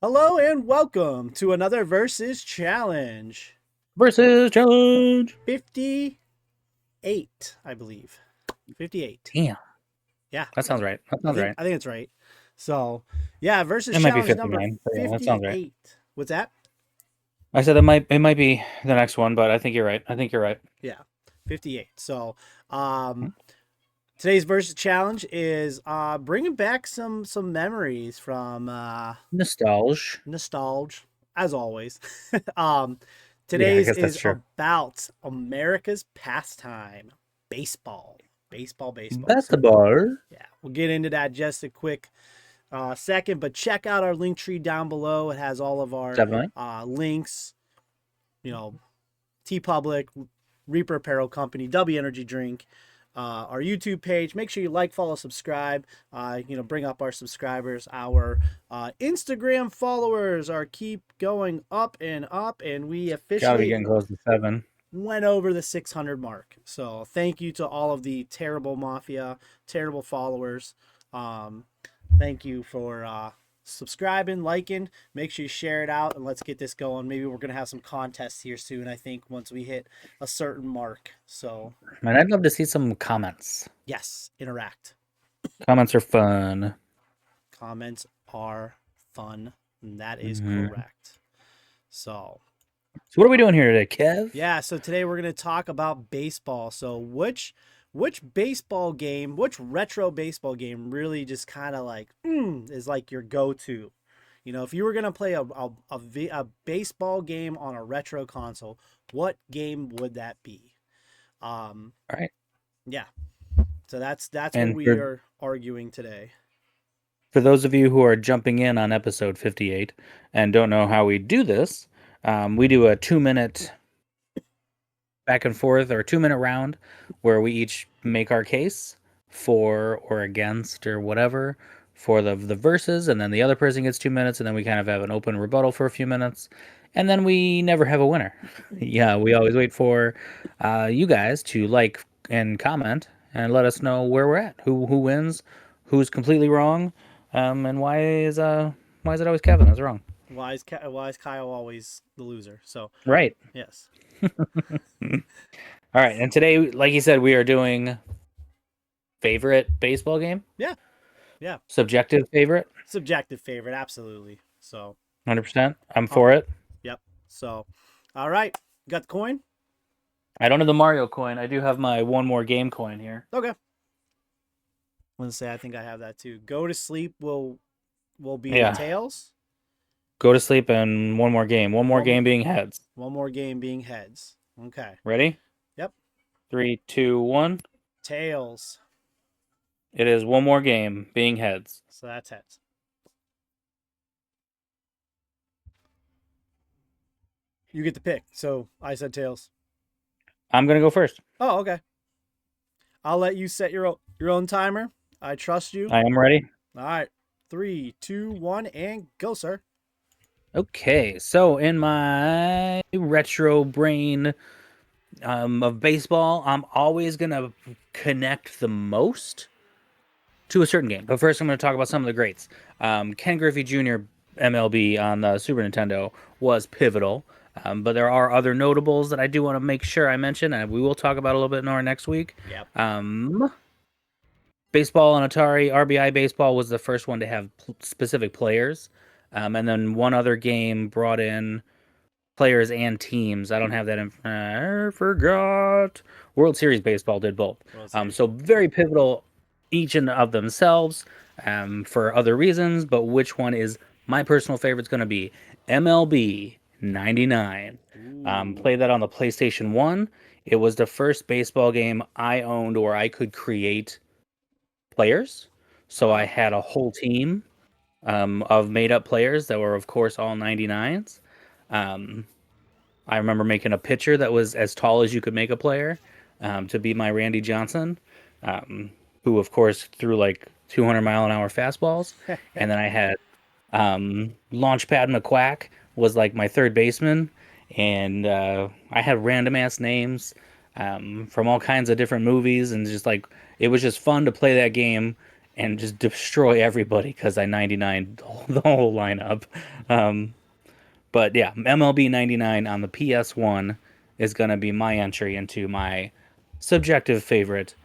Hello and welcome to another Versus Challenge. Versus challenge. 58, I believe. 58. Damn, Yeah, that sounds right. That I sounds think right. I think it's right. So, yeah, Versus It might be Challenge number 59, but yeah, that sounds right. 58. What's that? I said it might be the next one, but I think you're right. I think you're right. Yeah, 58. So, today's Versus Challenge is bringing back some memories from Nostalgia. nostalgia, as always. um, Yeah, I today's guess that's is true. about America's pastime, baseball. Baseball. So Basketball. yeah, we'll get into that just a quick second, but check out our link tree down below. It has all of our Definitely. links, you know, T Public, Reaper Apparel Company, W Energy Drink, our YouTube page. Make sure you like, follow, subscribe. Bring up our subscribers. Our Instagram followers are keep going up and up, and we Gotta be officially getting close to 7. went over the 600 mark. So thank you to all of the terrible mafia, terrible followers. Um, Thank you for subscribing, liking. Make sure you share it out, and let's get this going. Maybe we're gonna have some contests here soon. I think once we hit a certain mark. So Man, I'd love to see some comments. yes, interact. Comments are fun. Comments are fun, and that is Mhm. correct. So So what are we doing here today, Kev? yeah, so today we're gonna talk about baseball. So which baseball game, which retro baseball game really just kind of like is like your go-to? You know, if you were gonna play a baseball game on a retro console, what game would that be? Um, All right. yeah. So that's what And we for are arguing today. for those of you who are jumping in on episode 58 and don't know how we do this, we do a 2-minute back and forth or 2-minute round where we each make our case for or against or whatever for the verses, and then the other person gets 2 minutes, and then we kind of have an open rebuttal for a few minutes, and then we never have a winner. Yeah, we always wait for you guys to like and comment and let us know where we're at, who wins, who's completely wrong, and why is it always Kevin that's wrong? Why is Kyle always the loser? So Right. yes, All right, and today, like you said, we are doing favorite baseball game. yeah, yeah. Subjective favorite, Subjective favorite, absolutely. So 100%. I'm oh, for it. yep. So all right, got the coin. I don't have the Mario coin. I do have my one more game coin here. Okay. Let's say I think I have that too. Go to sleep will be the Yeah. tails. Go to sleep and one more game. One more One game being heads. one more game being heads. Okay. Ready? Yep. 3, 2, 1. Tails. It is one more game being heads. So that's heads. You get the pick. So I said tails. I'm going to go first. Oh, okay. I'll let you set your own timer. I trust you. I am ready. All right. 3, 2, 1, and go, sir. Okay, so in my retro brain of baseball, I'm always going to connect the most to a certain game. But first, I'm going to talk about some of the greats. Ken Griffey Jr. MLB on the Super Nintendo was pivotal. But there are other notables that I do want to make sure I mention, and we will talk about a little bit more next week. Yep. Baseball on Atari, RBI Baseball was the first one to have specific players. And then one other game brought in players and teams. I don't have that. I forgot. World Series Baseball did both. So very pivotal, each and of themselves, for other reasons. But which one is my personal favorite? Is going to be MLB 99. Played that on the PlayStation 1. It was the first baseball game I owned where I could create players. So I had a whole team of made up players that were, of course, all 99s. I remember making a pitcher that was as tall as you could make a player to be my Randy Johnson, who, of course, threw like 200-mile-an-hour fastballs. And then I had Launchpad McQuack was like my third baseman. And I had random-ass names from all kinds of different movies. And just like, it was just fun to play that game and just destroy everybody because I 99 the whole lineup. Um, but yeah, MLB 99 on the PS1 is going to be my entry into my subjective favorite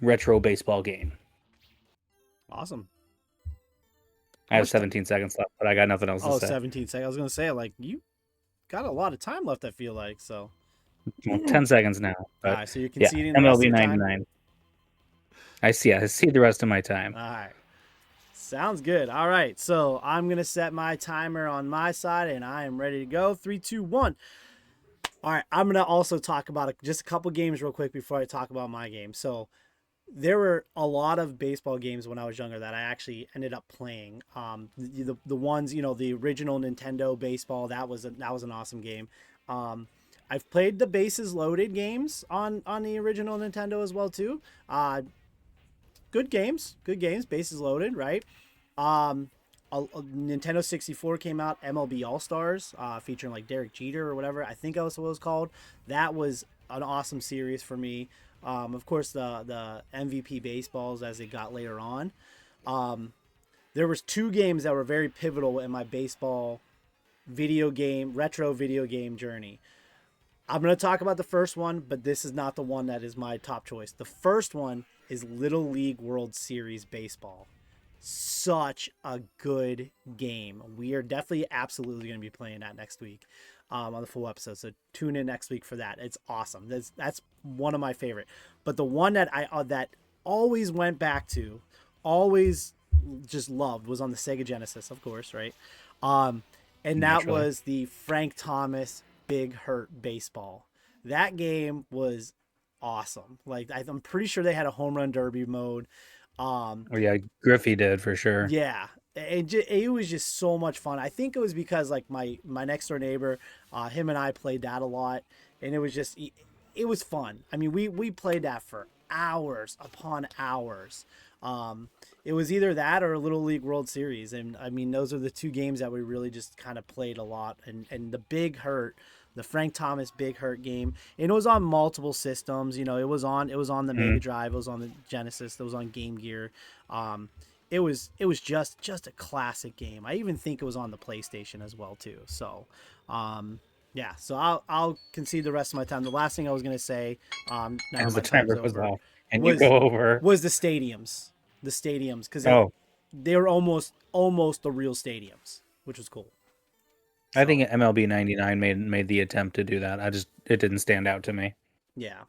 retro baseball game. Awesome. I How have much time? 17 seconds left, but I got nothing else to Oh, say. 17 seconds. I was gonna say, like, you got a lot of time left, I feel like. So Well, all 10 seconds now, but right, so you're yeah, conceding the rest of MLB your time. 99. I see the rest of my time. All right. Sounds good. All right. So I'm going to set my timer on my side and I am ready to go. Three, two, one. All right. I'm going to also talk about just a couple games real quick before I talk about my game. So there were a lot of baseball games when I was younger that I actually ended up playing. The ones, the original Nintendo baseball, that was an awesome game. I've played the bases loaded games on the original Nintendo as well too. Good games, bases loaded, right? Um, a Nintendo 64 came out, MLB All Stars, featuring like Derek Jeter or whatever. I think that was what it was called. That was an awesome series for me. Of course, the MVP baseballs as it got later on. Um, there was two games that were very pivotal in my baseball retro video game journey. I'm going to talk about the first one, but this is not the one that is my top choice. The first one is Little League World Series Baseball. Such a good game. We are definitely absolutely going to be playing that next week on the full episode. So tune in next week for that. It's awesome. That's one of my favorite. But the one that I that always went back to, always just loved was on the Sega Genesis, of course, right? Um, and that Naturally. was the Frank Thomas Big Hurt Baseball. That game was awesome. Like I'm pretty sure they had a home run derby mode. Um, Oh yeah, Griffey did for sure. yeah, it was just so much fun. I think it was because like my next door neighbor, him and I played that a lot, and it was fun. I mean, we played that for hours upon hours. Um, it was either that or Little League World Series, and I mean those are the two games that we really just kind of played a lot. And the Big Hurt, the Frank Thomas Big Hurt game, and it was on multiple systems. It was on the Mega Mhm. Drive, it was on the Genesis, it was on Game Gear. Um, it was just a classic game. I even think it was on the PlayStation as well too. So, yeah. So I'll concede the rest of my time. The last thing I was gonna say, now that As the my time's timer goes over, off, and you was go over. was the stadiums, because Oh, they were almost the real stadiums, which was cool. I think So MLB 99 made the attempt to do that. It didn't stand out to me. yeah,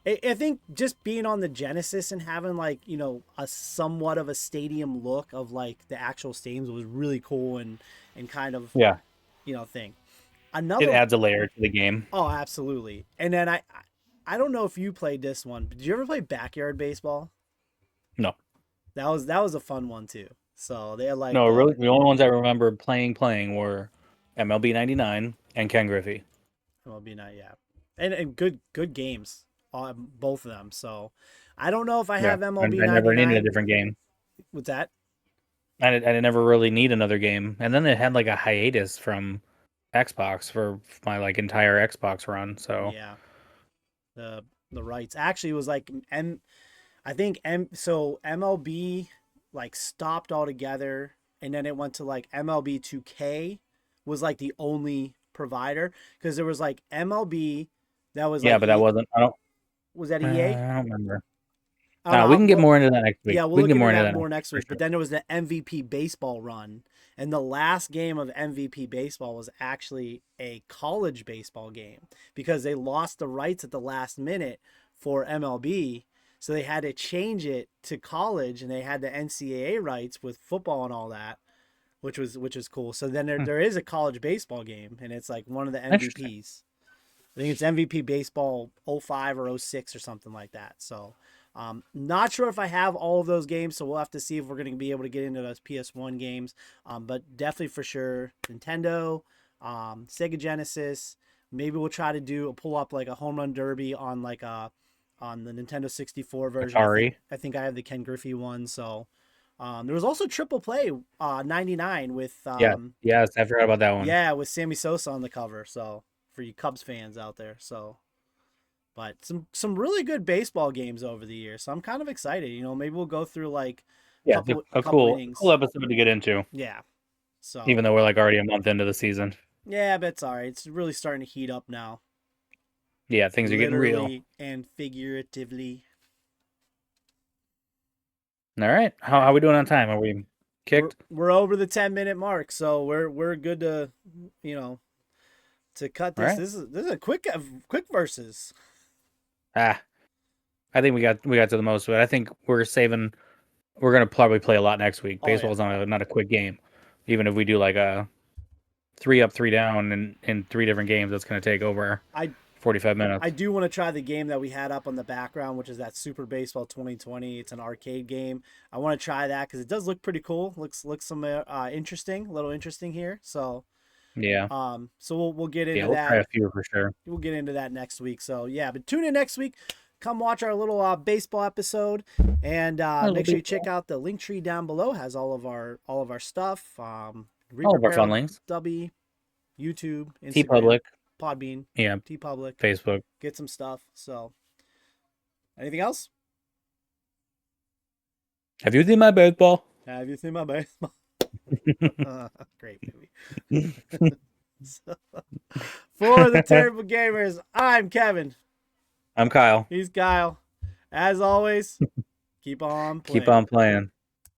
I think just being on the Genesis and having like a somewhat of a stadium look of like the actual stadiums was really cool and kind of Yeah, thing. it Another adds a layer to the game. Oh, absolutely. And then I don't know if you played this one, but did you ever play backyard baseball? No, That was a fun one too. So they had like no, really, the only ones I remember playing were MLB 99 and Ken Griffey. MLB Night, yeah, and good games on both of them. So I don't know if I Yeah, have I MLB never needed a 99 different game. with that. I didn't never really need another game. And then it had like a hiatus from Xbox for my like entire Xbox run. So Yeah, the rights actually it was like I think so MLB like stopped altogether, and then it went to like MLB 2K was like the only provider, because there was like MLB that was yeah, like but that wasn't. was that EA? I don't remember. Oh no, We can get well, more into that next week. yeah, we'll We can look get into more into that that more next week next for week. But sure. then there was the MVP baseball run, and the last game of MVP baseball was actually a college baseball game because they lost the rights at the last minute for MLB, so they had to change it to college, and they had the NCAA rights with football and all that, which is cool. So then there, Hmm, there is a college baseball game, and it's like one of the interesting. MVPs. I think it's MVP Baseball '05 or '06 or something like that. So, not sure if I have all of those games. So we'll have to see if we're going to be able to get into those PS1 games. But definitely for sure, Nintendo, Sega Genesis. Maybe we'll try to pull up like a home run derby on like on the Nintendo 64 version. I think Atari. I think I have the Ken Griffey one. So there was also Triple Play 99 with Yeah. Yes, I forgot about that one. yeah, with Sammy Sosa on the cover. So for you Cubs fans out there. So But some really good baseball games over the years. So I'm kind of excited. Maybe we'll go through like Yeah, couple a couple cool innings. episode to get into, Yeah. So even though we're like already a month into the season. yeah, but it's all right. It's really starting to heat up now, Yeah, things are getting real. literally and figuratively. All right, All how right. we doing on time? Are we We're kicked? we're over the 10-minute mark, so we're good to you know to cut All this. right. This is a quick versus. Ah, I think we got to the most of it. I think we're saving. We're gonna probably play a lot next week. Oh yeah. Baseball's not a quick game. Even if we do like a 3 up, 3 down in 3 different games, that's gonna take over I 45 I minutes. do want to try the game that we had up on the background, which is that Super Baseball 2020. It's an arcade game. I want to try that because it does look pretty cool. Looks some interesting, a little interesting here. So Yeah, so we'll get yeah, into we'll try that. a few for sure. We'll get into that next week. So yeah, but tune in next week. Come watch our little baseball episode, and A little make sure bit, you check out the link tree down below. Has all of our stuff. all of our Reprepare fun links. W, YouTube, T Instagram, Public, Podbean, yeah, T Public. Facebook. Get some stuff. So anything else? Have you seen my baseball? Have you seen my baseball? Great movie. So, for the Terrible Gamers, I'm Kevin. I'm Kyle. He's Kyle. As always, keep on Keep playing. on playing.